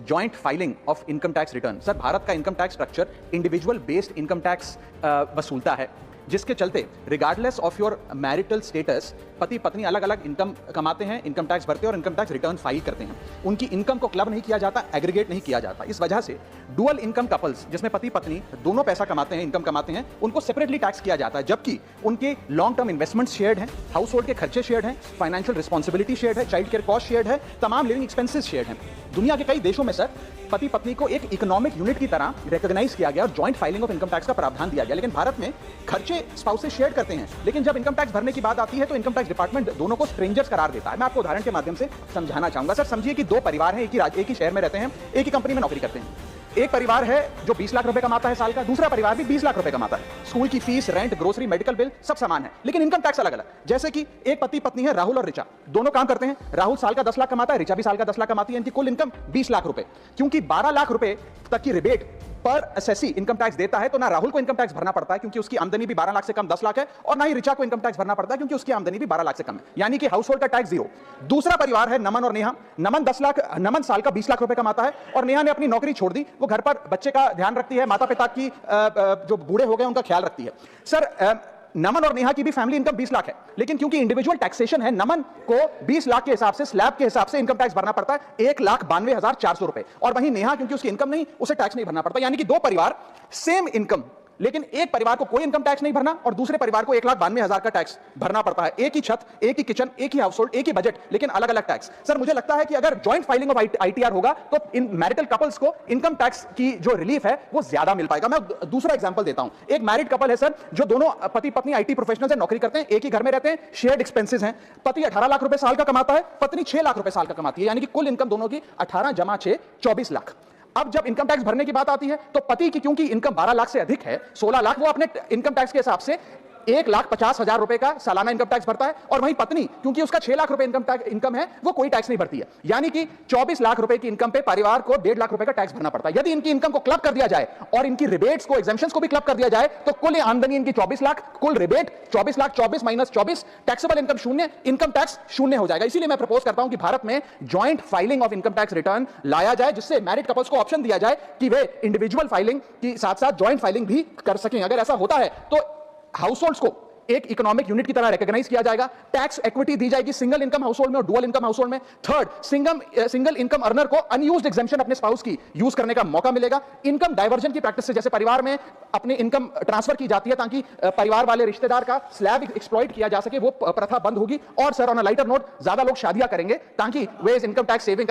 Joint filing of income tax return. Sir, Bharat का income tax structure individual based income tax वसूलता है, जिसके चलते regardless of your marital status पति पत्नी अलग अलग इनकम कमाते हैं, इनकम टैक्स भरते हैं और इनकम टैक्स रिटर्न फाइल करते हैं। उनकी इनकम को क्लब नहीं किया जाता, एग्रीगेट नहीं किया जाता। इस वजह से डुअल इनकम कपल्स, जिसमें पति पत्नी दोनों पैसा कमाते हैं, इनकम कमाते हैं, उनको सेपरेटली टैक्स किया जाता है, जबकि उनके लॉन्ग टर्म इन्वेस्टमेंट्स शेयर्ड हैं, हाउस होल्ड के खर्चे शेयर्ड हैं, फाइनेंशियल रिस्पॉन्सिबिलिटी शेयर्ड है, चाइल्ड केयर कॉस्ट शेयर्ड है, तमाम लिविंग एक्सपेंसेस शेयर्ड हैं। दुनिया के कई देशों में सर पति पत्नी को एक इकोनॉमिक यूनिट की तरह रिकॉग्नाइज किया गया और joint filing of income tax का प्रावधान दिया गया। लेकिन भारत में खर्चे स्पाउसेस शेयर करते हैं, लेकिन जब इनकम टैक्स भरने की बात आती है तो इनकम टैक्स डिपार्टमेंट दोनों को स्ट्रेंजर्स करार देता है। मैं आपको उदाहरण के माध्यम से समझाना चाहूंगा। सर, समझिए कि दो परिवार हैं, एक ही शहर में रहते हैं, एक ही कंपनी में नौकरी करते हैं। एक परिवार है जो 20 लाख रुपए कमाता है साल का, दूसरा परिवार भी 20 लाख रुपए कमाता है। स्कूल की fees, rent, grocery, medical bill सब समान है, लेकिन इनकम टैक्स अलग अलग। जैसे कि एक पति पत्नी है, राहुल और ऋचा, दोनों काम करते हैं। राहुल साल का 10 लाख कमाता है, ऋचा भी साल का 10 लाख कमाती है। इनकी कुल इनकम 20 लाख रुपए। क्योंकि 12 लाख रुपए तक की रिबेट पर एसएससी इनकम टैक्स देता है, तो ना राहुल को इनकम टैक्स भरना पड़ता है क्योंकि उसकी आमदनी भी 12 लाख से कम 10 लाख है, और ना ही ऋचा को इनकम टैक्स भरना पड़ता है क्योंकि उसकी आमदनी भी 12 लाख से कम है, यानी कि हाउस होल्ड का टैक्स जीरो। दूसरा परिवार है नमन और नेहा। नमन साल का 20 लाख रुपए कमाता है और नेहा ने अपनी नौकरी छोड़ दी। वो घर पर बच्चे का ध्यान रखती है, माता पिता की जो बूढ़े हो गए उनका ख्याल रखती है। सर, नमन और नेहा की भी फैमिली इनकम 20 लाख है, लेकिन क्योंकि इंडिविजुअल टैक्सेशन है, नमन को 20 लाख के हिसाब से, स्लैब के हिसाब से इनकम टैक्स भरना पड़ता है 1,92,400 रुपए, और वहीं नेहा क्योंकि उसकी इनकम नहीं, उसे टैक्स नहीं भरना पड़ता। यानी कि दो परिवार, सेम इनकम, लेकिन एक परिवार को कोई इनकम टैक्स नहीं भरना और दूसरे परिवार को 1,92,000 का टैक्स भरना पड़ता है। एक ही छत, एक ही किचन, एक ही हाउस होल्ड, एक ही बजट, लेकिन अलग अलग टैक्स। सर, मुझे लगता है कि अगर जॉइंट फाइलिंग ऑफ आईटीआर होगा तो इन मैरिटल कपल्स को इनकम टैक्स की जो रिलीफ है वो ज्यादा मिल पाएगा। मैं दूसरा एग्जांपल देता हूं। एक मैरिड कपल है सर, जो दोनों पति पत्नी आईटी प्रोफेशनल से नौकरी करते हैं, एक ही घर में रहते हैं, शेयर्ड एक्सपेंसेस हैं। पति 18 लाख रुपए साल का कमाता है, पत्नी 6 लाख रुपए साल का कमाती है, यानी कि कुल इनकम दोनों की 18 जमा 6 24 लाख। अब जब इनकम टैक्स भरने की बात आती है तो पति की क्योंकि इनकम 12 लाख से अधिक है, 16 लाख, वो अपने इनकम टैक्स के हिसाब से 1,50,000 रुपए का सालाना इनकम टैक्स भरता है, और वहीं पत्नी क्योंकि उसका 6 लाख रुपए इनकम है, वो कोई टैक्स नहीं भरती है। यानी कि 24 लाख रुपए की इनकम पे परिवार को 1.5 लाख रुपए का टैक्स भरना पड़ता है। यदि इनकी इनकम को क्लब कर दिया जाए और इनकी रिबेट्स को, एग्जेम्पशंस को भी क्लब कर दिया जाए, तो कुल आमदनी इनकी 24 लाख, कुल rebate 24 lakh, 24 minus 24, taxable income शून्य, इनकम टैक्स शून्य हो जाएगा। इसीलिए मैं प्रपोज करता हूं कि भारत में joint filing of income tax return लाया जाए, जिससे मैरिड कपल्स को ऑप्शन दिया जाए कि वे इंडिविजुअल फाइलिंग के साथ साथ जॉइंट फाइलिंग भी कर सकें। अगर ऐसा होता है तो हाउस होल्ड्स को एक इकोनॉमिक यूनिट की तरह रिकॉग्नाइज किया जाएगा, टैक्स इक्विटी दी जाएगी सिंगल इनकम हाउसहोल्ड में और डुअल इनकम हाउसहोल्ड में। थर्ड, सिंगल इनकम अर्नर को अनयूज्ड एग्जेम्पशन अपने स्पाउस की यूज करने का मौका मिलेगा। इनकम डाइवर्जन की प्रैक्टिस से, जैसे परिवार में अपनी इनकम ट्रांसफर की जाती है ताकि परिवार वाले रिश्तेदार का स्लैब एक्सप्लॉइट किया जा सके, वो प्रथा बंद होगी। और sir, on a lighter note, ज्यादा लोग शादियां करेंगे ताकि वे इस इनकम टैक्स सेविंग का